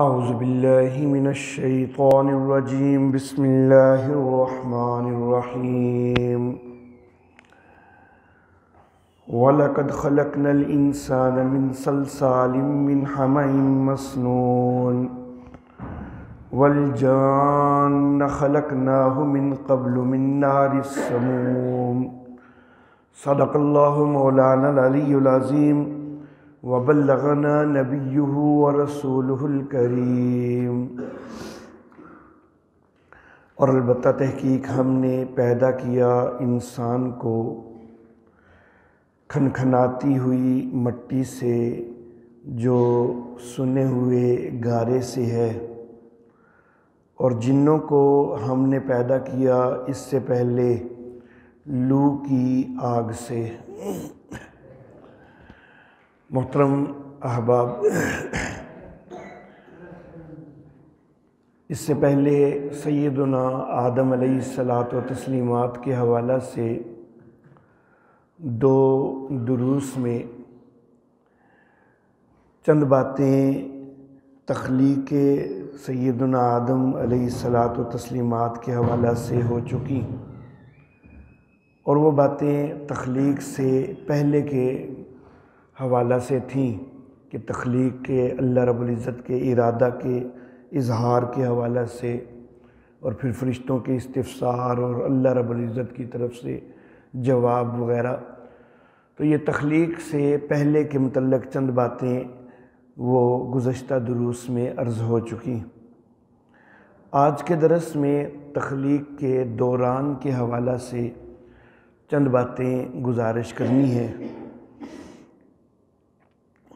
اعوذ باللہ من الشیطان الرجیم بسم اللہ الرحمن الرحیم وَلَقَدْ خَلَقْنَا الْإِنسَانَ مِنْ صَلْصَالٍ مِّنْ حَمَإٍ مَّسْنُونٍ وَالْجَانَّ خَلَقْنَاهُ مِنْ قَبْلُ مِنْ نَارِ السَّمُومِ صدق اللہ مولانا العلی العظیم وبلغنا نبیہ ورسولہ الکریم۔ اور البتہ تحقیق ہم نے پیدا کیا انسان کو کھنکھناتی ہوئی مٹی سے جو سنے ہوئے گارے سے ہے، اور جنوں کو ہم نے پیدا کیا اس سے پہلے لو کی آگ سے۔ محترم احباب، اس سے پہلے سیدنا آدم علیہ الصلاۃ و تسلیمات کے حوالہ سے دو دروس میں چند باتیں تخلیق سیدنا آدم علیہ الصلاۃ و تسلیمات کے حوالہ سے ہو چکی، اور وہ باتیں تخلیق سے پہلے کے حوالہ سے تھیں کہ تخلیق کے اللہ رب العزت کے ارادہ کے اظہار کے حوالہ سے، اور پھر فرشتوں کے استفسار اور اللہ رب العزت کی طرف سے جواب وغیرہ۔ تو یہ تخلیق سے پہلے کے متعلق چند باتیں وہ گزشتہ دروس میں عرض ہو چکی۔ آج کے درس میں تخلیق کے دوران کے حوالہ سے چند باتیں گزارش کرنی ہے۔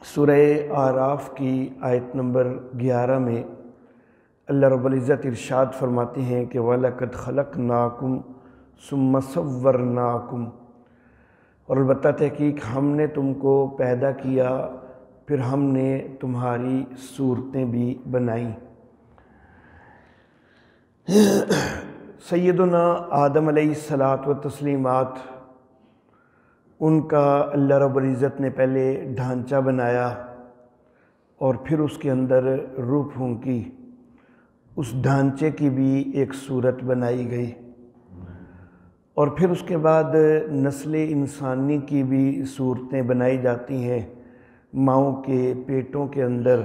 سورہ اعراف کی آیت نمبر 11 میں اللہ رب العزت ارشاد فرماتے ہیں کہ وَلَقَدْ خَلَقْنَاكُمْ ثُمَّ صَوَّرْنَاكُمْ، اور البتہ تحقیق ہم نے تم کو پیدا کیا، پھر ہم نے تمہاری صورتیں بھی بنائیں۔ سیدنا آدم علیہ الصلاۃ و تسلیمات، ان کا اللہ رب العزت نے پہلے ڈھانچہ بنایا اور پھر اس کے اندر روح پھونکی، اس ڈھانچے کی بھی ایک صورت بنائی گئی، اور پھر اس کے بعد نسل انسانی کی بھی صورتیں بنائی جاتی ہیں۔ ماؤں کے پیٹوں کے اندر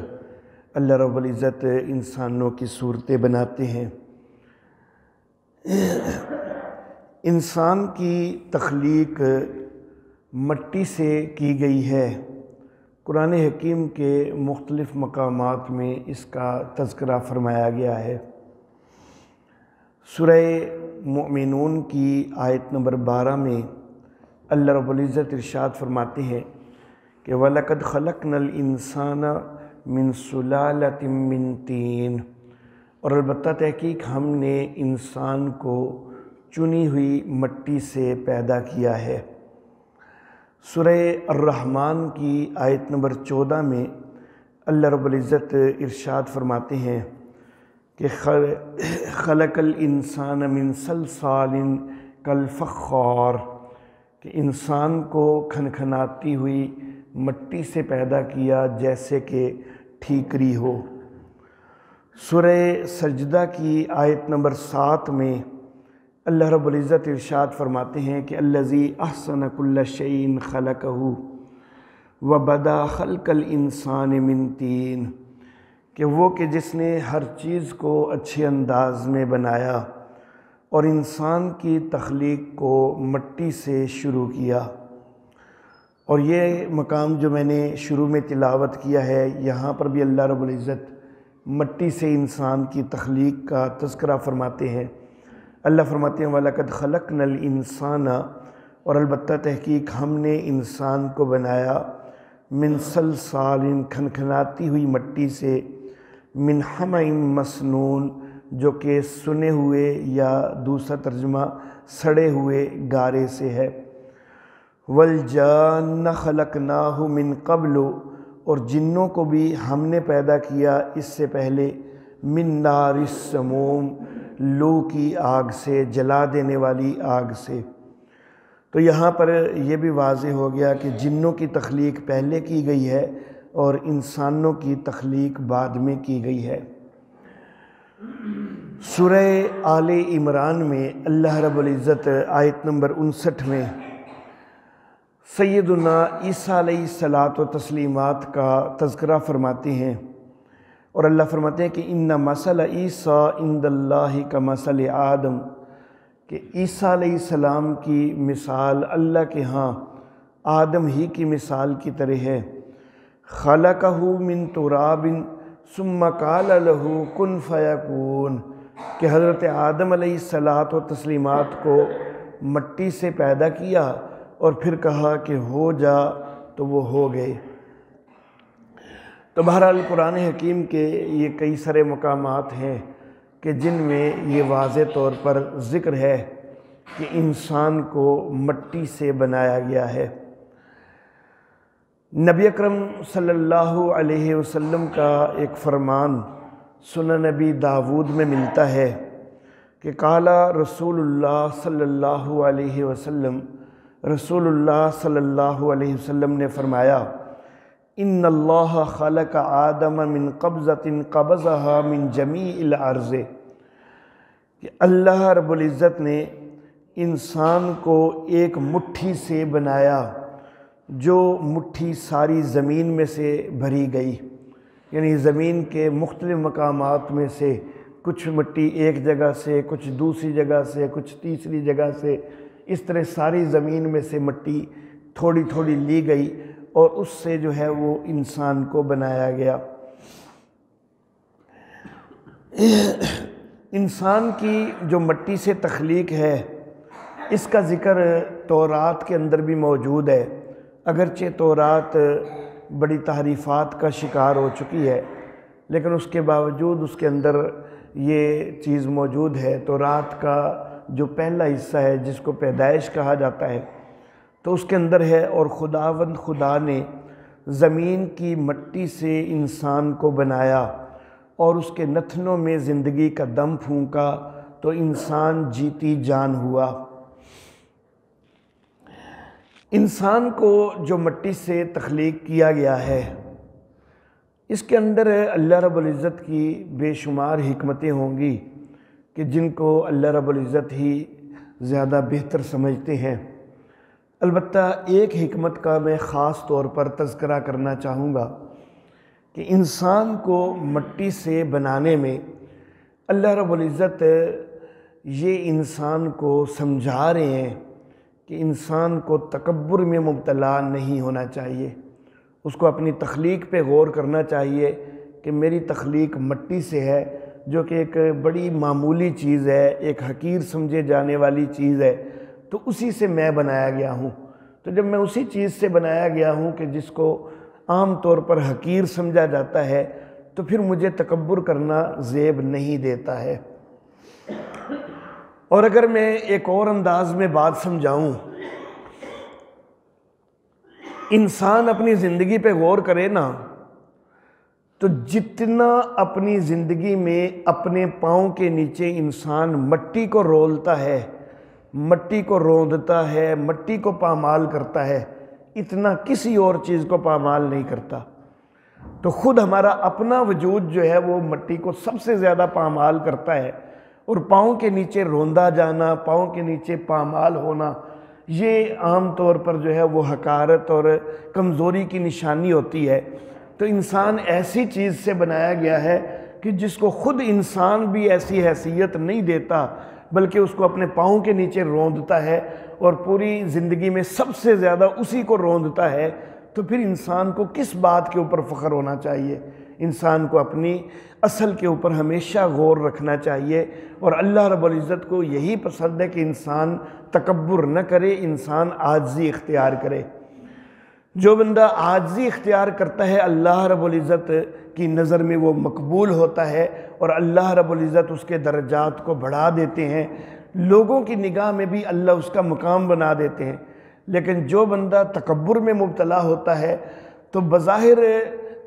اللہ رب العزت انسانوں کی صورتیں بناتے ہیں۔ انسان کی تخلیق مٹی سے کی گئی ہے۔ قرآن حکیم کے مختلف مقامات میں اس کا تذکرہ فرمایا گیا ہے۔ سورہ مؤمنون کی آیت نمبر 12 میں اللہ رب العزت ارشاد فرماتے ہیں کہ وَلَقَدْ خَلَقْنَا الْإِنسَانَ مِنْ سُلَالَةٍ مِّن طِينٍ، اور البتہ تحقیق ہم نے انسان کو چنی ہوئی مٹی سے پیدا کیا ہے۔ سورہ الرحمن کی آیت نمبر 14 میں اللہ رب العزت ارشاد فرماتے ہیں کہ خلق الانسان من صلصال کالفخار، کہ انسان کو کھنکھناتی ہوئی مٹی سے پیدا کیا جیسے کہ ٹھیکری ہو۔ سورہ سجدہ کی آیت نمبر 7 میں اللہ رب العزت ارشاد فرماتے ہیں کہ الذی احسن کل شیء خلقہ وبدأ خلق الانسان من طین، کہ وہ کہ جس نے ہر چیز کو اچھے انداز میں بنایا اور انسان کی تخلیق کو مٹی سے شروع کیا۔ اور یہ مقام جو میں نے شروع میں تلاوت کیا ہے، یہاں پر بھی اللہ رب العزت مٹی سے انسان کی تخلیق کا تذکرہ فرماتے ہیں۔ اللہ فرماتے ہیں وَلَقَدْ خَلَقْنَا الْإِنسَانَ، اور البتہ تحقیق ہم نے انسان کو بنایا من صلصال، کھنکھناتی ہوئی مٹی سے، من حمإ مسنون، جو کہ سنے ہوئے یا دوسرا ترجمہ سڑے ہوئے گارے سے ہے۔ وَالْجَانَّ خَلَقْنَاهُ مِنْ قَبْلُ، اور جنوں کو بھی ہم نے پیدا کیا اس سے پہلے، من نار السموم، لو کی آگ سے، جلا دینے والی آگ سے۔ تو یہاں پر یہ بھی واضح ہو گیا کہ جنوں کی تخلیق پہلے کی گئی ہے، اور انسانوں کی تخلیق بعد میں کی گئی ہے۔ سورہ آل عمران میں اللہ رب العزت آیت نمبر 59 میں سیدنا عیسیٰ علیہ الصلاۃ و تسلیمات کا تذکرہ فرماتے ہیں، اور اللہ فرماتے ہیں کہ ان مثل عیسیٰ عند اللہ کا مثل آدم، کہ عیسیٰ علیہ السلام کی مثال اللہ کے ہاں آدم ہی کی مثال کی طرح ہے۔ خلقہ من تراب ثم قال له کن فیکون، کہ حضرت آدم علیہ الصلاۃ و تسلیمات کو مٹی سے پیدا کیا اور پھر کہا کہ ہو جا تو وہ ہو گئے۔ تو بہرحال قرآن حکیم کے یہ کئی سارے مقامات ہیں کہ جن میں یہ واضح طور پر ذکر ہے کہ انسان کو مٹی سے بنایا گیا ہے۔ نبی اکرم صلی اللہ علیہ وسلم کا ایک فرمان سنن نبی داود میں ملتا ہے کہ قال رسول اللہ صلی اللہ علیہ وسلم، رسول اللہ صلی اللہ علیہ وسلم نے فرمایا ان اللہ خلق آدم من قبضۃ قبضها من جمیع الارض، کہ اللہ رب العزت نے انسان کو ایک مٹھی سے بنایا جو مٹھی ساری زمین میں سے بھری گئی، یعنی زمین کے مختلف مقامات میں سے کچھ مٹی ایک جگہ سے، کچھ دوسری جگہ سے، کچھ تیسری جگہ سے، اس طرح ساری زمین میں سے مٹی تھوڑی تھوڑی لی گئی اور اس سے جو ہے وہ انسان کو بنایا گیا۔ انسان کی جو مٹی سے تخلیق ہے اس کا ذکر تورات کے اندر بھی موجود ہے، اگرچہ تورات بڑی تحریفات کا شکار ہو چکی ہے، لیکن اس کے باوجود اس کے اندر یہ چیز موجود ہے۔ تورات کا جو پہلا حصہ ہے جس کو پیدائش کہا جاتا ہے، تو اس کے اندر ہے اور خداوند خدا نے زمین کی مٹی سے انسان کو بنایا اور اس کے نتنوں میں زندگی کا دم پھونکا تو انسان جیتی جان ہوا۔ انسان کو جو مٹی سے تخلیق کیا گیا ہے اس کے اندر اللہ رب العزت کی بے شمار حکمتیں ہوں گی کہ جن کو اللہ رب العزت ہی زیادہ بہتر سمجھتے ہیں۔ البتہ ایک حکمت کا میں خاص طور پر تذکرہ کرنا چاہوں گا کہ انسان کو مٹی سے بنانے میں اللہ رب العزت یہ انسان کو سمجھا رہے ہیں کہ انسان کو تکبر میں مبتلا نہیں ہونا چاہیے، اس کو اپنی تخلیق پہ غور کرنا چاہیے کہ میری تخلیق مٹی سے ہے، جو کہ ایک بڑی معمولی چیز ہے، ایک حقیر سمجھے جانے والی چیز ہے، تو اسی سے میں بنایا گیا ہوں۔ تو جب میں اسی چیز سے بنایا گیا ہوں کہ جس کو عام طور پر حقیر سمجھا جاتا ہے، تو پھر مجھے تکبر کرنا زیب نہیں دیتا ہے۔ اور اگر میں ایک اور انداز میں بات سمجھاؤں، انسان اپنی زندگی پہ غور کرے نا تو جتنا اپنی زندگی میں اپنے پاؤں کے نیچے انسان مٹی کو رولتا ہے، مٹی کو روندتا ہے، مٹی کو پامال کرتا ہے، اتنا کسی اور چیز کو پامال نہیں کرتا۔ تو خود ہمارا اپنا وجود جو ہے وہ مٹی کو سب سے زیادہ پامال کرتا ہے، اور پاؤں کے نیچے روندا جانا، پاؤں کے نیچے پامال ہونا، یہ عام طور پر جو ہے وہ حقارت اور کمزوری کی نشانی ہوتی ہے۔ تو انسان ایسی چیز سے بنایا گیا ہے کہ جس کو خود انسان بھی ایسی حیثیت نہیں دیتا، بلکہ اس کو اپنے پاؤں کے نیچے روندتا ہے اور پوری زندگی میں سب سے زیادہ اسی کو روندتا ہے، تو پھر انسان کو کس بات کے اوپر فخر ہونا چاہیے؟ انسان کو اپنی اصل کے اوپر ہمیشہ غور رکھنا چاہیے، اور اللہ رب العزت کو یہی پسند ہے کہ انسان تکبر نہ کرے، انسان عاجزی اختیار کرے۔ جو بندہ عاجزی اختیار کرتا ہے اللہ رب العزت کی نظر میں وہ مقبول ہوتا ہے، اور اللہ رب العزت اس کے درجات کو بڑھا دیتے ہیں، لوگوں کی نگاہ میں بھی اللہ اس کا مقام بنا دیتے ہیں۔ لیکن جو بندہ تکبر میں مبتلا ہوتا ہے تو بظاہر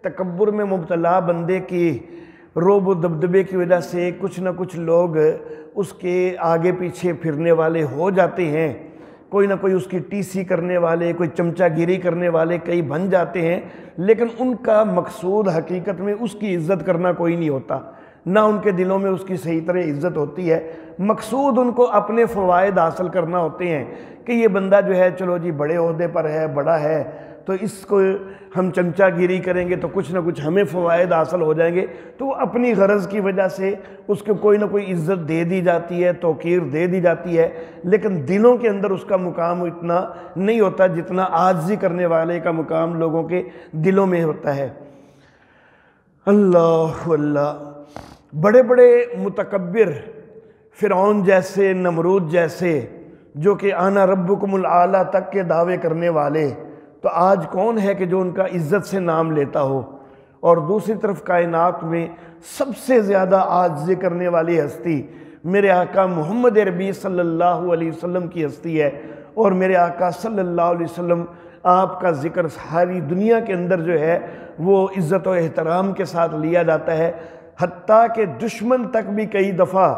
تکبر میں مبتلا بندے کی روب و دبدبے کی وجہ سے کچھ نہ کچھ لوگ اس کے آگے پیچھے پھرنے والے ہو جاتے ہیں، کوئی نہ کوئی اس کی ٹی سی کرنے والے، کوئی چمچہ گیری کرنے والے کئی بن جاتے ہیں، لیکن ان کا مقصود حقیقت میں اس کی عزت کرنا کوئی نہیں ہوتا، نہ ان کے دلوں میں اس کی صحیح طرح عزت ہوتی ہے۔ مقصود ان کو اپنے فوائد حاصل کرنا ہوتے ہیں کہ یہ بندہ جو ہے چلو جی بڑے عہدے پر ہے، بڑا ہے، تو اس کو ہم چمچہ گیری کریں گے تو کچھ نہ کچھ ہمیں فوائد حاصل ہو جائیں گے، تو وہ اپنی غرض کی وجہ سے اس کو کوئی نہ کوئی عزت دے دی جاتی ہے، توقیر دے دی جاتی ہے، لیکن دلوں کے اندر اس کا مقام اتنا نہیں ہوتا جتنا عاجزی کرنے والے کا مقام لوگوں کے دلوں میں ہوتا ہے۔ اللہ اللہ، بڑے بڑے متکبر، فرعون جیسے، نمرود جیسے، جو کہ انا ربکم الاعلی تک کے دعوے کرنے والے، تو آج کون ہے کہ جو ان کا عزت سے نام لیتا ہو؟ اور دوسری طرف کائنات میں سب سے زیادہ عاجزی کرنے والی ہستی میرے آقا محمد عربی صلی اللہ علیہ وسلم کی ہستی ہے، اور میرے آقا صلی اللہ علیہ وسلم آپ کا ذکر ساری دنیا کے اندر جو ہے وہ عزت و احترام کے ساتھ لیا جاتا ہے، حتیٰ کہ دشمن تک بھی کئی دفعہ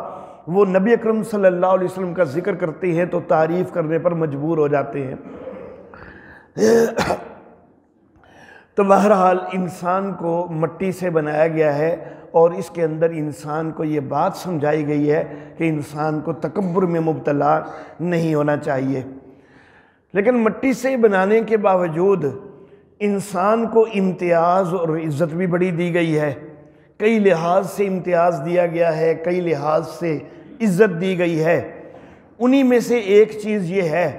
وہ نبی اکرم صلی اللہ علیہ وسلم کا ذکر کرتے ہیں تو تعریف کرنے پر مجبور ہو جاتے ہیں۔ تو بہرحال انسان کو مٹی سے بنایا گیا ہے، اور اس کے اندر انسان کو یہ بات سمجھائی گئی ہے کہ انسان کو تکبر میں مبتلا نہیں ہونا چاہیے۔ لیکن مٹی سے بنانے کے باوجود انسان کو امتیاز اور عزت بھی بڑی دی گئی ہے، کئی لحاظ سے امتیاز دیا گیا ہے، کئی لحاظ سے عزت دی گئی ہے۔ انہی میں سے ایک چیز یہ ہے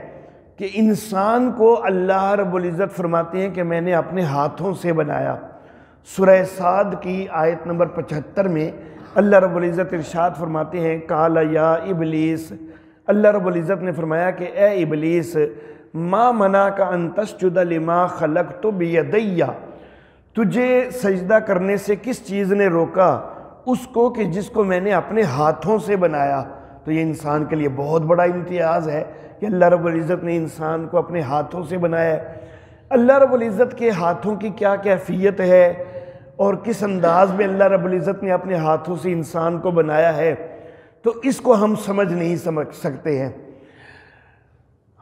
کہ انسان کو اللہ رب العزت فرماتے ہیں کہ میں نے اپنے ہاتھوں سے بنایا۔ سورہ صاد کی آیت نمبر 75 میں اللہ رب العزت ارشاد فرماتے ہیں، قال یا ابلیس، اللہ رب العزت نے فرمایا کہ اے ابلیس، ما منعک ان تسجد لما خلقت بیدی، تجھے سجدہ کرنے سے کس چیز نے روکا؟ اس کو کہ جس کو میں نے اپنے ہاتھوں سے بنایا۔ تو یہ انسان کے لیے بہت بڑا امتیاز ہے کہ اللہ رب العزت نے انسان کو اپنے ہاتھوں سے بنایا ہے۔ اللہ رب العزت کے ہاتھوں کی کیا کیفیت ہے اور کس انداز میں اللہ رب العزت نے اپنے ہاتھوں سے انسان کو بنایا ہے، تو اس کو ہم سمجھ نہیں سکتے ہیں۔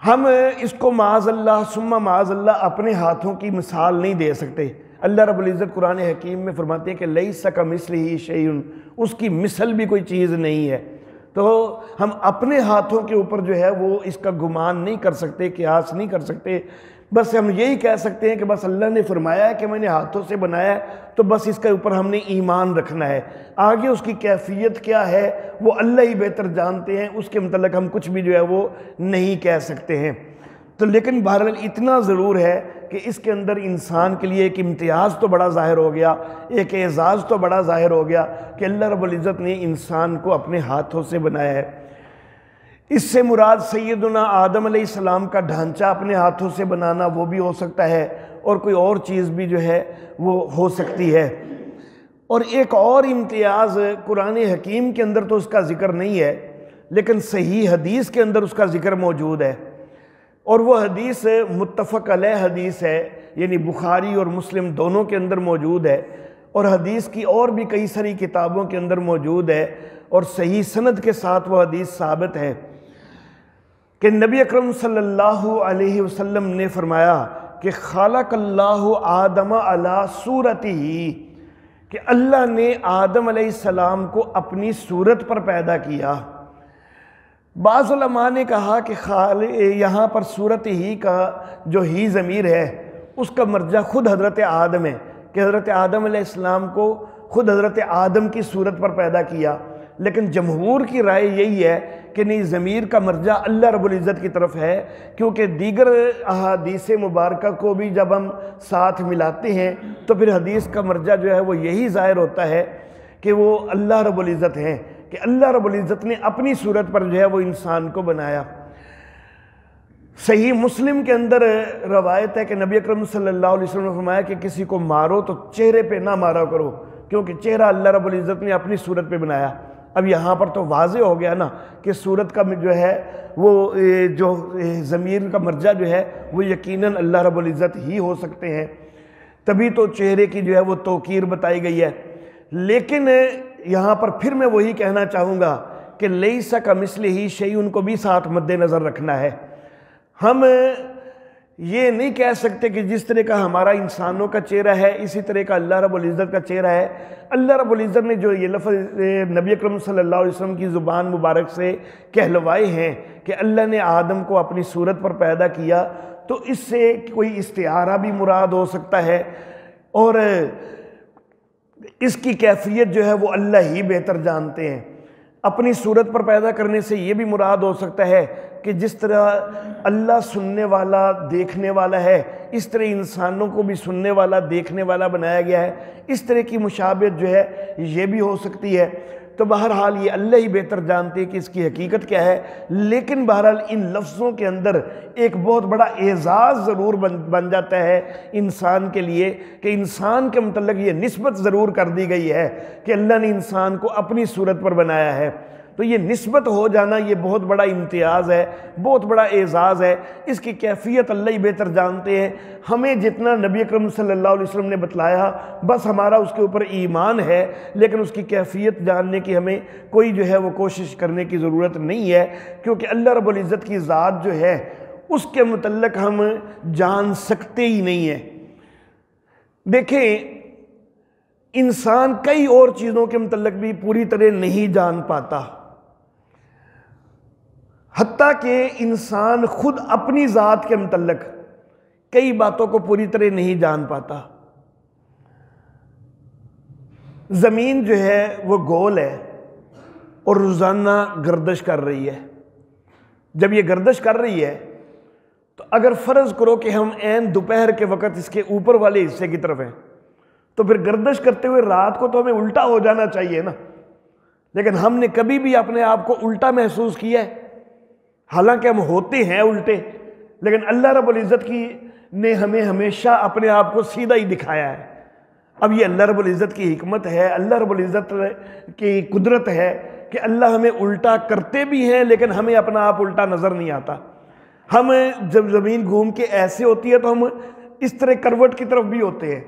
ہم اس کو معاذ اللہ ثم معاذ اللہ اپنے ہاتھوں کی مثال نہیں دے سکتے۔ اللہ رب العزت قرآن حکیم میں فرماتے ہیں کہ لیس کمثلہ شیء، اس کی مثل بھی کوئی چیز نہیں ہے۔ تو ہم اپنے ہاتھوں کے اوپر جو ہے وہ اس کا گمان نہیں کر سکتے، قیاس نہیں کر سکتے، بس ہم یہی کہہ سکتے ہیں کہ بس اللہ نے فرمایا ہے کہ میں نے ہاتھوں سے بنایا ہے، تو بس اس کے اوپر ہم نے ایمان رکھنا ہے۔ آگے اس کی کیفیت کیا ہے وہ اللہ ہی بہتر جانتے ہیں، اس کے متعلق ہم کچھ بھی جو ہے وہ نہیں کہہ سکتے ہیں۔ تو لیکن بہرحال اتنا ضرور ہے کہ اس کے اندر انسان کے لیے ایک امتیاز تو بڑا ظاہر ہو گیا، ایک اعزاز تو بڑا ظاہر ہو گیا کہ اللہ رب العزت نے انسان کو اپنے ہاتھوں سے بنایا ہے۔ اس سے مراد سیدنا آدم علیہ السلام کا ڈھانچہ اپنے ہاتھوں سے بنانا وہ بھی ہو سکتا ہے، اور کوئی اور چیز بھی جو ہے وہ ہو سکتی ہے۔ اور ایک اور امتیاز قرآن حکیم کے اندر تو اس کا ذکر نہیں ہے، لیکن صحیح حدیث کے اندر اس کا ذکر موجود ہے، اور وہ حدیث متفق علیہ حدیث ہے، یعنی بخاری اور مسلم دونوں کے اندر موجود ہے، اور حدیث کی اور بھی کئی ساری کتابوں کے اندر موجود ہے، اور صحیح سند کے ساتھ وہ حدیث ثابت ہے کہ نبی اکرم صلی اللہ علیہ وسلم نے فرمایا کہ خلق اللہ آدم علی صورتہ، کہ اللہ نے آدم علیہ السلام کو اپنی صورت پر پیدا کیا۔ بعض علماء نے کہا کہ یہاں پر صورت ہی کا جو ہی ضمیر ہے اس کا مرجع خود حضرت آدم ہے، کہ حضرت آدم علیہ السلام کو خود حضرت آدم کی صورت پر پیدا کیا، لیکن جمہور کی رائے یہی ہے کہ نہیں، ضمیر کا مرجع اللہ رب العزت کی طرف ہے، کیونکہ دیگر احادیث مبارکہ کو بھی جب ہم ساتھ ملاتے ہیں تو پھر حدیث کا مرجع جو ہے وہ یہی ظاہر ہوتا ہے کہ وہ اللہ رب العزت ہیں، کہ اللہ رب العزت نے اپنی صورت پر جو ہے وہ انسان کو بنایا۔ صحیح مسلم کے اندر روایت ہے کہ نبی اکرم صلی اللہ علیہ وسلم نے فرمایا کہ کسی کو مارو تو چہرے پہ نہ مارا کرو، کیونکہ چہرہ اللہ رب العزت نے اپنی صورت پہ بنایا۔ اب یہاں پر تو واضح ہو گیا نا کہ صورت کا جو ہے وہ جو ضمیر کا مرجع جو ہے وہ یقیناً اللہ رب العزت ہی ہو سکتے ہیں، تبھی تو چہرے کی جو ہے وہ توقیر بتائی گئی ہے۔ لیکن یہاں پر پھر میں وہی کہنا چاہوں گا کہ لیس کمثلہ شیء کو بھی ساتھ مد نظر رکھنا ہے۔ ہم یہ نہیں کہہ سکتے کہ جس طرح کا ہمارا انسانوں کا چہرہ ہے اسی طرح کا اللہ رب العزت کا چہرہ ہے۔ اللہ رب العزت نے جو یہ لفظ نبی اکرم صلی اللہ علیہ وسلم کی زبان مبارک سے کہلوائے ہیں کہ اللہ نے آدم کو اپنی صورت پر پیدا کیا، تو اس سے کوئی استعارہ بھی مراد ہو سکتا ہے، اور اس کی کیفیت جو ہے وہ اللہ ہی بہتر جانتے ہیں۔ اپنی صورت پر پیدا کرنے سے یہ بھی مراد ہو سکتا ہے کہ جس طرح اللہ سننے والا دیکھنے والا ہے اس طرح انسانوں کو بھی سننے والا دیکھنے والا بنایا گیا ہے، اس طرح کی مشابہت جو ہے یہ بھی ہو سکتی ہے۔ تو بہرحال یہ اللہ ہی بہتر جانتے ہیں کہ اس کی حقیقت کیا ہے، لیکن بہرحال ان لفظوں کے اندر ایک بہت بڑا اعزاز ضرور بن جاتا ہے انسان کے لیے، کہ انسان کے متعلق یہ نسبت ضرور کر دی گئی ہے کہ اللہ نے انسان کو اپنی صورت پر بنایا ہے۔ تو یہ نسبت ہو جانا یہ بہت بڑا امتیاز ہے، بہت بڑا اعزاز ہے۔ اس کی کیفیت اللہ ہی بہتر جانتے ہیں۔ ہمیں جتنا نبی اکرم صلی اللہ علیہ وسلم نے بتلایا بس ہمارا اس کے اوپر ایمان ہے، لیکن اس کی کیفیت جاننے کی ہمیں کوئی جو ہے وہ کوشش کرنے کی ضرورت نہیں ہے، کیونکہ اللہ رب العزت کی ذات جو ہے اس کے متعلق ہم جان سکتے ہی نہیں ہیں۔ دیکھیں، انسان کئی اور چیزوں کے متعلق بھی پوری طرح نہیں جان پاتا، حتیٰ کہ انسان خود اپنی ذات کے متعلق کئی باتوں کو پوری طرح نہیں جان پاتا۔ زمین جو ہے وہ گول ہے اور روزانہ گردش کر رہی ہے۔ جب یہ گردش کر رہی ہے تو اگر فرض کرو کہ ہم عین دوپہر کے وقت اس کے اوپر والے حصے کی طرف ہیں تو پھر گردش کرتے ہوئے رات کو تو ہمیں الٹا ہو جانا چاہیے نا، لیکن ہم نے کبھی بھی اپنے آپ کو الٹا محسوس کیا ہے؟ حالانکہ ہم ہوتے ہیں الٹے، لیکن اللہ رب العزت نے ہمیں ہمیشہ اپنے آپ کو سیدھا ہی دکھایا ہے۔ اب یہ اللہ رب العزت کی حکمت ہے، اللہ رب العزت کی قدرت ہے کہ اللہ ہمیں الٹا کرتے بھی ہیں لیکن ہمیں اپنا آپ الٹا نظر نہیں آتا۔ ہم جب زمین گھوم کے ایسے ہوتی ہے تو ہم اس طرح کروٹ کی طرف بھی ہوتے ہیں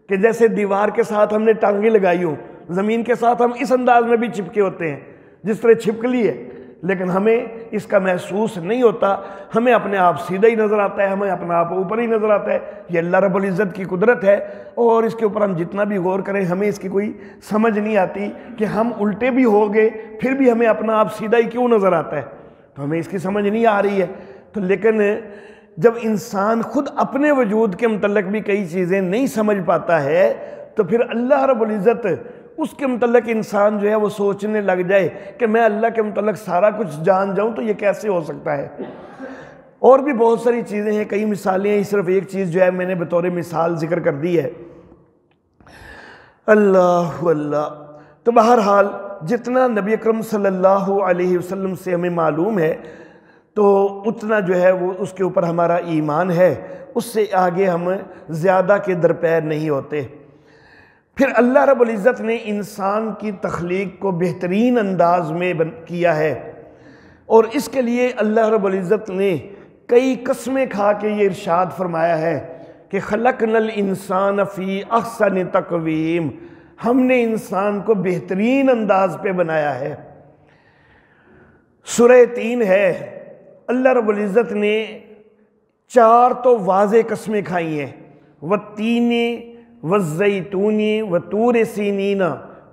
کہ جیسے دیوار کے ساتھ ہم نے ٹانگیں لگائی ہوں، زمین کے ساتھ ہم اس انداز میں بھی چپکے ہوتے ہیں جس طرح چھپکلی ہے، لیکن ہمیں اس کا محسوس نہیں ہوتا، ہمیں اپنے آپ سیدھا ہی نظر آتا ہے، ہمیں اپنا آپ اوپر ہی نظر آتا ہے۔ یہ اللہ رب العزت کی قدرت ہے، اور اس کے اوپر ہم جتنا بھی غور کریں ہمیں اس کی کوئی سمجھ نہیں آتی کہ ہم الٹے بھی ہو گئے پھر بھی ہمیں اپنا آپ سیدھا ہی کیوں نظر آتا ہے، تو ہمیں اس کی سمجھ نہیں آ رہی ہے۔ تو لیکن جب انسان خود اپنے وجود کے متعلق بھی کئی چیزیں نہیں سمجھ پاتا ہے تو پھر اللہ رب العزت اس کے متعلق انسان جو ہے وہ سوچنے لگ جائے کہ میں اللہ کے متعلق سارا کچھ جان جاؤں تو یہ کیسے ہو سکتا ہے۔ اور بھی بہت ساری چیزیں ہیں، کئی مثالیں ہیں، صرف ایک چیز جو ہے میں نے بطور مثال ذکر کر دی ہے۔ اللہ اللہ۔ تو بہرحال جتنا نبی اکرم صلی اللہ علیہ وسلم سے ہمیں معلوم ہے تو اتنا جو ہے وہ اس کے اوپر ہمارا ایمان ہے، اس سے آگے ہم زیادہ کے درپیر نہیں ہوتے۔ پھر اللہ رب العزت نے انسان کی تخلیق کو بہترین انداز میں کیا ہے، اور اس کے لیے اللہ رب العزت نے کئی قسمیں کھا کے یہ ارشاد فرمایا ہے کہ خلقنا الانسان فی احسن تقویم، ہم نے انسان کو بہترین انداز پہ بنایا ہے۔ سورہ 3 ہے، اللہ رب العزت نے 4 تو واضح قسمیں کھائی ہیں، والتین والزیتون وطور سینین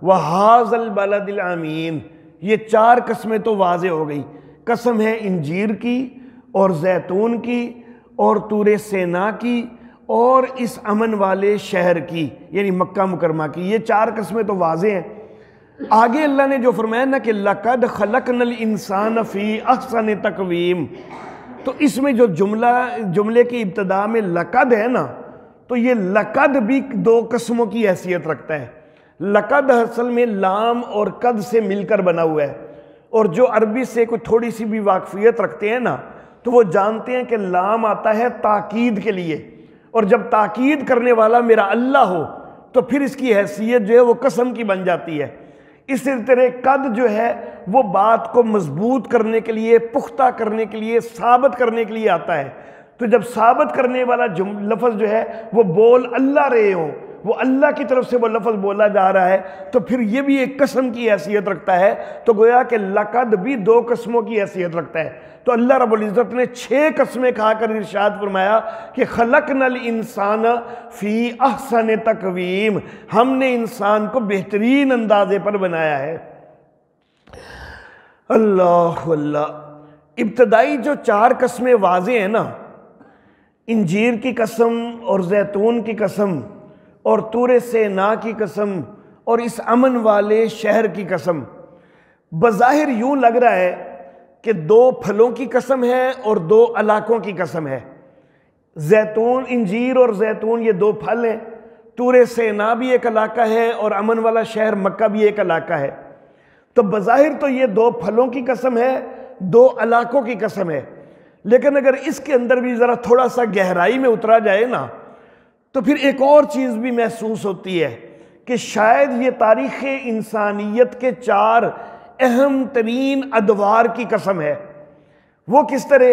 وہذا البلد الامین۔ یہ 4 قسمیں تو واضح ہو گئی، قسم ہے انجیر کی اور زیتون کی اور طور سینا کی اور اس امن والے شہر کی یعنی مکہ مکرمہ کی، یہ 4 قسمیں تو واضح ہیں۔ آگے اللہ نے جو فرمایا نا کہ لَقَدْ خَلَقْنَا الْإِنسَانَ فِي أَحْسَنِ تَقْوِيمٍ، تو اس میں جو جملے کی ابتدا میں لقد ہے نا، تو یہ لقد بھی 2 قسموں کی حیثیت رکھتا ہے۔ لقد اصل میں لام اور قد سے مل کر بنا ہوا ہے، اور جو عربی سے کوئی تھوڑی سی بھی واقفیت رکھتے ہیں نا تو وہ جانتے ہیں کہ لام آتا ہے تاکید کے لیے، اور جب تاکید کرنے والا میرا اللہ ہو تو پھر اس کی حیثیت جو ہے وہ قسم کی بن جاتی ہے۔ اسی طرح قد جو ہے وہ بات کو مضبوط کرنے کے لیے، پختہ کرنے کے لیے، ثابت کرنے کے لیے آتا ہے۔ تو جب ثابت کرنے والا لفظ جو ہے وہ بول اللہ رہے ہوں، وہ اللہ کی طرف سے وہ لفظ بولا جا رہا ہے تو پھر یہ بھی ایک قسم کی حیثیت رکھتا ہے، تو گویا کہ لقد بھی 2 قسموں کی حیثیت رکھتا ہے۔ تو اللہ رب العزت نے 6 قسمیں کھا کر ارشاد فرمایا کہ خلقنا الانسان فی احسن تقویم، ہم نے انسان کو بہترین اندازے پر بنایا ہے۔ اللہ اللہ، ابتدائی جو 4 قسمیں واضح ہیں نا، انجیر کی قسم اور زیتون کی قسم اور طور سینا کی قسم اور اس امن والے شہر کی قسم، بظاہر یوں لگ رہا ہے کہ 2 پھلوں کی قسم ہے اور 2 علاقوں کی قسم ہے۔ زیتون، انجیر اور زیتون یہ 2 پھل ہیں، طور سینا بھی ایک علاقہ ہے اور امن والا شہر مکہ بھی ایک علاقہ ہے۔ تو بظاہر تو یہ 2 پھلوں کی قسم ہے، 2 علاقوں کی قسم ہے، لیکن اگر اس کے اندر بھی ذرا تھوڑا سا گہرائی میں اترا جائے نا تو پھر ایک اور چیز بھی محسوس ہوتی ہے کہ شاید یہ تاریخ انسانیت کے 4 اہم ترین ادوار کی قسم ہے۔ وہ کس طرح؟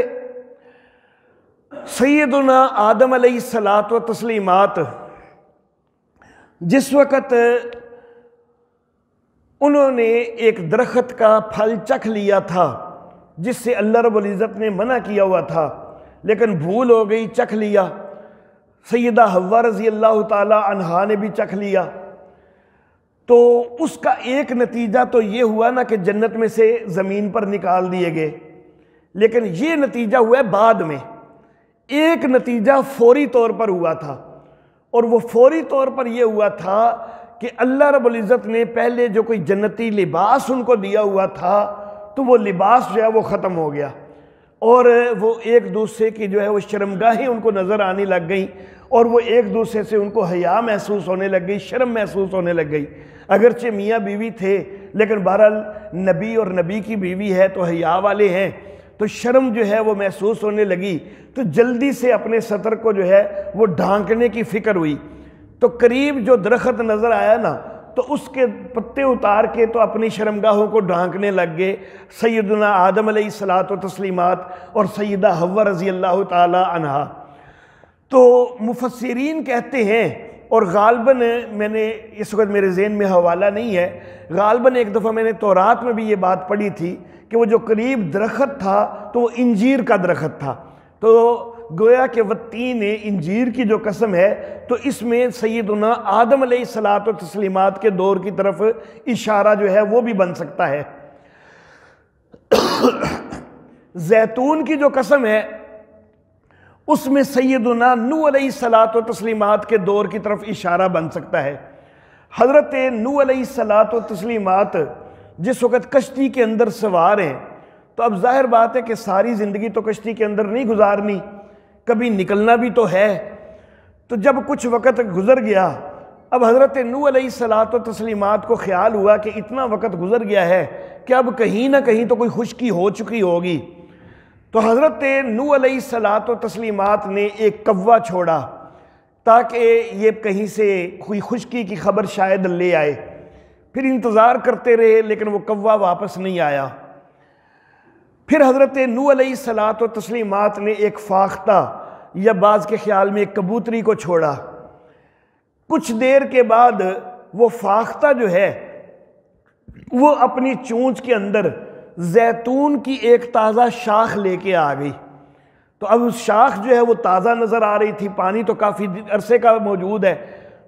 سیدنا آدم علیہ الصلاۃ و تسلیمات جس وقت انہوں نے ایک درخت کا پھل چکھ لیا تھا جس سے اللہ رب العزت نے منع کیا ہوا تھا، لیکن بھول ہو گئی، چکھ لیا۔ سیدہ حوا رضی اللہ تعالی عنہا نے بھی چکھ لیا، تو اس کا ایک نتیجہ تو یہ ہوا نا کہ جنت میں سے زمین پر نکال دیے گئے، لیکن یہ نتیجہ ہوا ہے بعد میں۔ ایک نتیجہ فوری طور پر ہوا تھا، اور وہ فوری طور پر یہ ہوا تھا کہ اللہ رب العزت نے پہلے جو کوئی جنتی لباس ان کو دیا ہوا تھا تو وہ لباس جو ہے وہ ختم ہو گیا، اور وہ ایک دوسرے کی جو ہے وہ شرمگاہیں ان کو نظر آنے لگ گئیں، اور وہ ایک دوسرے سے ان کو حیا محسوس ہونے لگ گئی، شرم محسوس ہونے لگ گئی۔ اگرچہ میاں بیوی تھے لیکن بہرحال نبی اور نبی کی بیوی ہے تو حیا والے ہیں، تو شرم جو ہے وہ محسوس ہونے لگی، تو جلدی سے اپنے سطر کو جو ہے وہ ڈھانکنے کی فکر ہوئی۔ تو قریب جو درخت نظر آیا نا تو اس کے پتے اتار کے تو اپنی شرمگاہوں کو ڈھانکنے لگ گئے سیدنا آدم علیہ الصلاۃ و تسلیمات اور سیدہ حوا رضی اللہ تعالی عنہا۔ تو مفسرین کہتے ہیں، اور غالباً میں نے اس وقت میرے ذہن میں حوالہ نہیں ہے، غالباً ایک دفعہ میں نے تورات میں بھی یہ بات پڑھی تھی کہ وہ جو قریب درخت تھا تو وہ انجیر کا درخت تھا۔ تو گویا کہ والتین انجیر کی جو قسم ہے تو اس میں سیدنا آدم علیہ الصلاۃ و تسلیمات کے دور کی طرف اشارہ جو ہے وہ بھی بن سکتا ہے۔ زیتون کی جو قسم ہے اس میں سیدنا نوح علیہ الصلاۃ و تسلیمات کے دور کی طرف اشارہ بن سکتا ہے۔ حضرت نوح علیہ الصلاۃ و تسلیمات جس وقت کشتی کے اندر سوار ہیں، تو اب ظاہر بات ہے کہ ساری زندگی تو کشتی کے اندر نہیں گزارنی، کبھی نکلنا بھی تو ہے۔ تو جب کچھ وقت گزر گیا، اب حضرت نوح علیہ الصلاۃ و تسلیمات کو خیال ہوا کہ اتنا وقت گزر گیا ہے کہ اب کہیں نہ کہیں تو کوئی خشکی ہو چکی ہوگی۔ تو حضرت نوح علیہ الصلاۃ و تسلیمات نے ایک کوا چھوڑا تاکہ یہ کہیں سے کوئی خشکی کی خبر شاید لے آئے۔ پھر انتظار کرتے رہے لیکن وہ کوا واپس نہیں آیا۔ پھر حضرت نوح علیہ الصلاۃ و تسلیمات نے ایک فاختہ یا بعض کے خیال میں ایک کبوتری کو چھوڑا۔ کچھ دیر کے بعد وہ فاختہ جو ہے وہ اپنی چونچ کے اندر زیتون کی ایک تازہ شاخ لے کے آ گئی۔ تو اب اس شاخ جو ہے وہ تازہ نظر آ رہی تھی، پانی تو کافی عرصے کا موجود ہے،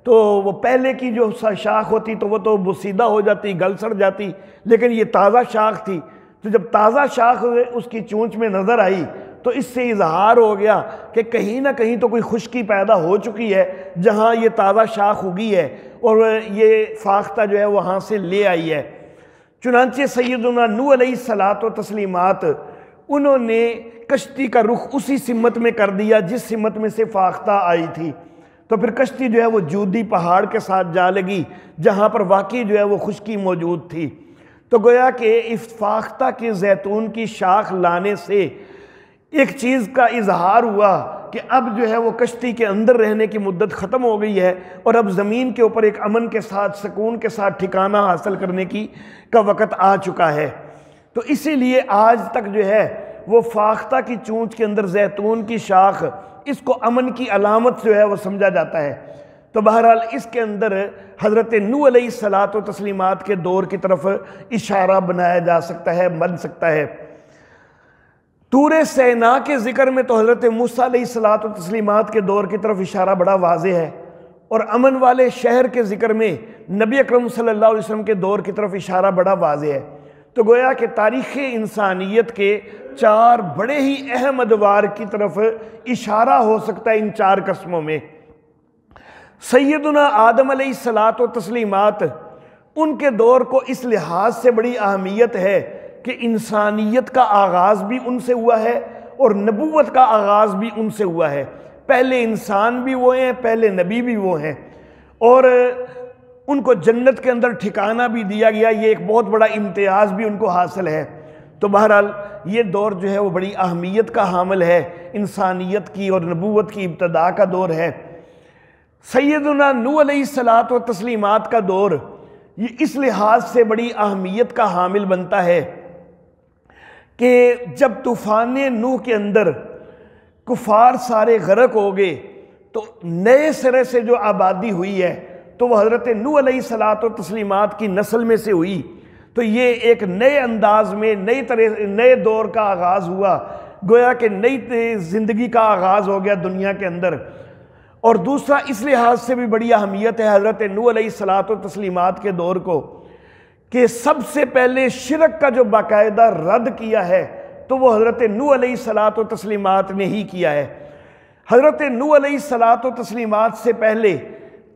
تو وہ پہلے کی جو شاخ ہوتی تو وہ تو بسیدہ ہو جاتی، گل سڑ جاتی، لیکن یہ تازہ شاخ تھی۔ تو جب تازہ شاخ اس کی چونچ میں نظر آئی تو اس سے اظہار ہو گیا کہ کہیں نہ کہیں تو کوئی خشکی پیدا ہو چکی ہے جہاں یہ تازہ شاخ اگی ہے اور یہ فاختہ جو ہے وہاں سے لے آئی ہے۔ چنانچہ سیدنا نوح علیہ الصلاۃ و تسلیمات انہوں نے کشتی کا رخ اسی سمت میں کر دیا جس سمت میں سے فاختہ آئی تھی۔ تو پھر کشتی جو ہے وہ جودی پہاڑ کے ساتھ جا لگی جہاں پر واقعی جو ہے وہ خشکی موجود تھی۔ تو گویا کہ اس فاختہ کے زیتون کی شاخ لانے سے ایک چیز کا اظہار ہوا کہ اب جو ہے وہ کشتی کے اندر رہنے کی مدت ختم ہو گئی ہے اور اب زمین کے اوپر ایک امن کے ساتھ، سکون کے ساتھ ٹھکانہ حاصل کرنے کا وقت آ چکا ہے۔ تو اسی لیے آج تک جو ہے وہ فاختہ کی چونچ کے اندر زیتون کی شاخ، اس کو امن کی علامت جو ہے وہ سمجھا جاتا ہے۔ تو بہرحال اس کے اندر حضرت نوح علیہ الصلاۃ و تسلیمات کے دور کی طرف اشارہ بنایا جا سکتا ہے، بن سکتا ہے۔ طور سینا کے ذکر میں تو حضرت موسیٰ علیہ الصلاۃ و تسلیمات کے دور کی طرف اشارہ بڑا واضح ہے، اور امن والے شہر کے ذکر میں نبی اکرم صلی اللہ علیہ وسلم کے دور کی طرف اشارہ بڑا واضح ہے۔ تو گویا کہ تاریخ انسانیت کے 4 بڑے ہی اہم ادوار کی طرف اشارہ ہو سکتا ہے ان 4 قسموں میں۔ سیدنا آدم علیہ الصلاۃ و تسلیمات، ان کے دور کو اس لحاظ سے بڑی اہمیت ہے کہ انسانیت کا آغاز بھی ان سے ہوا ہے اور نبوت کا آغاز بھی ان سے ہوا ہے۔ پہلے انسان بھی وہ ہیں، پہلے نبی بھی وہ ہیں، اور ان کو جنت کے اندر ٹھکانہ بھی دیا گیا، یہ ایک بہت بڑا امتیاز بھی ان کو حاصل ہے۔ تو بہرحال یہ دور جو ہے وہ بڑی اہمیت کا حامل ہے، انسانیت کی اور نبوت کی ابتدا کا دور ہے۔ سیدنا نوح علیہ الصلاۃ و تسلیمات کا دور یہ اس لحاظ سے بڑی اہمیت کا حامل بنتا ہے کہ جب طوفان نوح کے اندر کفار سارے غرق ہو گئے تو نئے سرے سے جو آبادی ہوئی ہے تو وہ حضرت نوح علیہ الصلاۃ و تسلیمات کی نسل میں سے ہوئی۔ تو یہ ایک نئے انداز میں نئے دور کا آغاز ہوا، گویا کہ نئی زندگی کا آغاز ہو گیا دنیا کے اندر۔ اور دوسرا اس لحاظ سے بھی بڑی اہمیت ہے حضرت نوح علیہ الصلاۃ و تسلیمات کے دور کو کہ سب سے پہلے شرک کا جو باقاعدہ رد کیا ہے تو وہ حضرت نوح علیہ الصلاۃ و تسلیمات نے ہی کیا ہے۔ حضرت نوح علیہ الصلاۃ و تسلیمات سے پہلے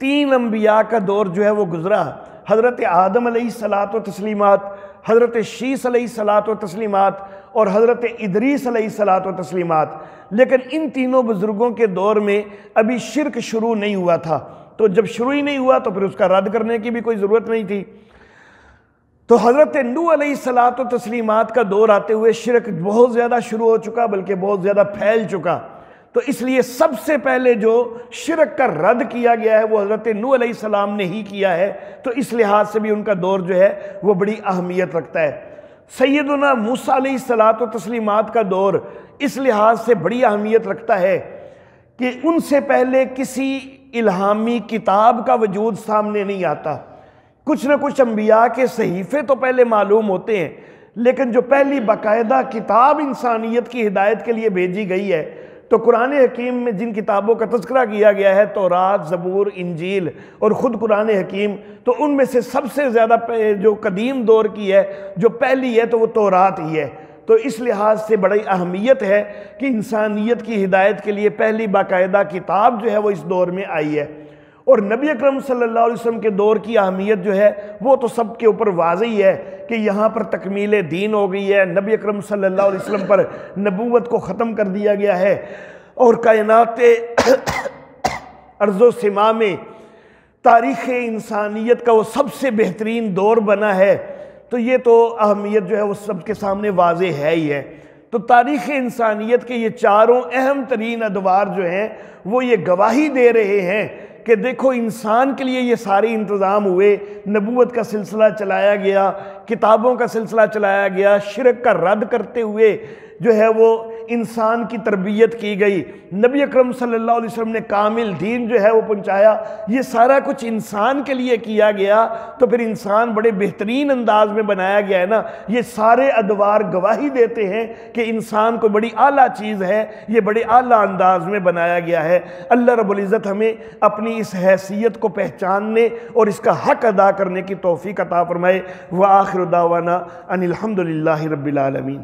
3 انبیاء کا دور جو ہے وہ گزرا، حضرت آدم علیہ الصلاۃ و تسلیمات، حضرت شیس علیہ الصلاۃ و تسلیمات اور حضرت ادریس علیہ الصلاۃ و تسلیمات۔ لیکن ان تینوں بزرگوں کے دور میں ابھی شرک شروع نہیں ہوا تھا، تو جب شروع ہی نہیں ہوا تو پھر اس کا رد کرنے کی بھی کوئی ضرورت نہیں تھی۔ تو حضرت نوح علیہ الصلاۃ و تسلیمات کا دور آتے ہوئے شرک بہت زیادہ شروع ہو چکا، بلکہ بہت زیادہ پھیل چکا۔ تو اس لیے سب سے پہلے جو شرک کا رد کیا گیا ہے وہ حضرت نوح علیہ السلام نے ہی کیا ہے، تو اس لحاظ سے بھی ان کا دور جو ہے وہ بڑی اہمیت رکھتا ہے۔ سیدنا موسیٰ علیہ الصلاۃ و تسلیمات کا دور اس لحاظ سے بڑی اہمیت رکھتا ہے کہ ان سے پہلے کسی الہامی کتاب کا وجود سامنے نہیں آتا۔ کچھ نہ کچھ انبیاء کے صحیفے تو پہلے معلوم ہوتے ہیں، لیکن جو پہلی باقاعدہ کتاب انسانیت کی ہدایت کے لیے بھیجی گئی ہے تو قرآن حکیم میں جن کتابوں کا تذکرہ کیا گیا ہے، تورات، زبور، انجیل اور خود قرآن حکیم، تو ان میں سے سب سے زیادہ جو قدیم دور کی ہے، جو پہلی ہے، تو وہ تورات ہی ہے۔ تو اس لحاظ سے بڑی اہمیت ہے کہ انسانیت کی ہدایت کے لیے پہلی باقاعدہ کتاب جو ہے وہ اس دور میں آئی ہے۔ اور نبی اکرم صلی اللہ علیہ وسلم کے دور کی اہمیت جو ہے وہ تو سب کے اوپر واضح ہے کہ یہاں پر تکمیل دین ہو گئی ہے، نبی اکرم صلی اللہ علیہ وسلم پر نبوت کو ختم کر دیا گیا ہے، اور کائنات ارض و سما میں تاریخ انسانیت کا وہ سب سے بہترین دور بنا ہے۔ تو یہ تو اہمیت جو ہے وہ سب کے سامنے واضح ہے ہی ہے۔ تو تاریخ انسانیت کے یہ 4 اہم ترین ادوار جو ہیں وہ یہ گواہی دے رہے ہیں کہ دیکھو انسان کے لیے یہ سارے انتظام ہوئے، نبوت کا سلسلہ چلایا گیا، کتابوں کا سلسلہ چلایا گیا، شرک کا رد کرتے ہوئے جو ہے وہ انسان کی تربیت کی گئی، نبی اکرم صلی اللہ علیہ وسلم نے کامل دین جو ہے وہ پہنچایا، یہ سارا کچھ انسان کے لیے کیا گیا۔ تو پھر انسان بڑے بہترین انداز میں بنایا گیا ہے نا۔ یہ سارے ادوار گواہی دیتے ہیں کہ انسان کو بڑی اعلیٰ چیز ہے، یہ بڑے اعلیٰ انداز میں بنایا گیا ہے۔ اللہ رب العزت ہمیں اپنی اس حیثیت کو پہچاننے اور اس کا حق ادا کرنے کی توفیق عطا فرمائے۔ وآخر دعوانا ان الحمد للہ رب العالمین۔